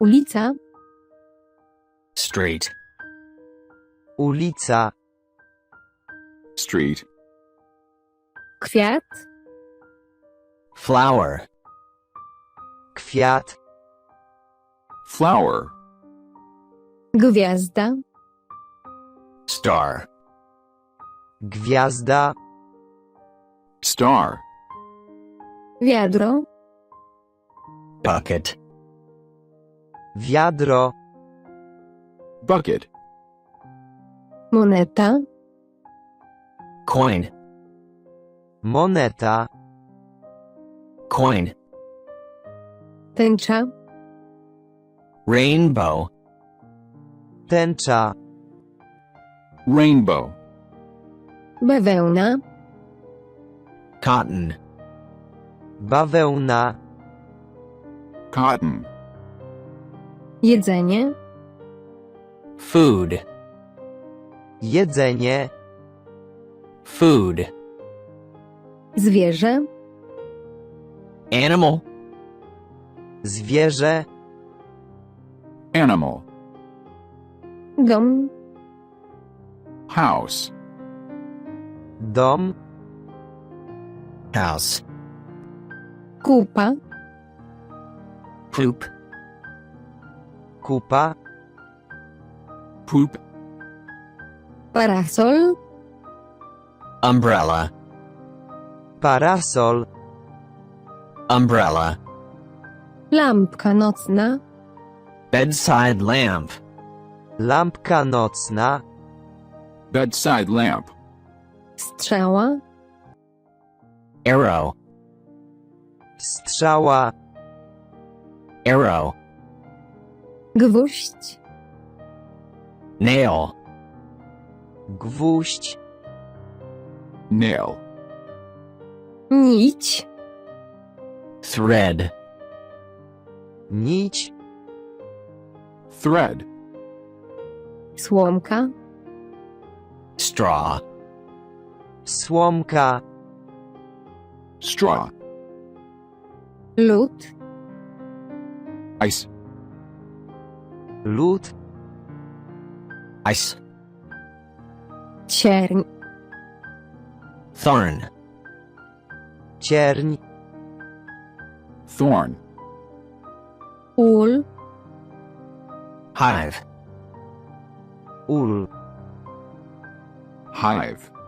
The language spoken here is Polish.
Ulica. Street. Ulica. Street. Kwiat. Flower. Kwiat. Flower. Gwiazda. Star. Gwiazda. Star. Wiadro. Bucket. Wiadro. Bucket. Moneta. Coin. Moneta. Coin. Tęcza. Rainbow. Tęcza. Rainbow. Bawełna. Cotton. Bawełna. Cotton. Jedzenie. Food. Jedzenie. Food. Zwierzę. Animal. Zwierzę. Animal. Dom. House. Dom. House. Kupa. Poop. Kupa. Poop. Parasol. Umbrella. Parasol. Umbrella. Lampka nocna. Bedside lamp. Lampka nocna. Bedside lamp. Strzała. Arrow. Strzała. Arrow. Gwóźdź. Nail. Gwóźdź. Nail. Nić. Thread. Nić. Thread. Słomka. Straw. Słomka. Straw. Lód. Ice. Lód. Ice. Cierń. Thorn. Cierń. Thorn. Ul. Hive. Ul. Hive.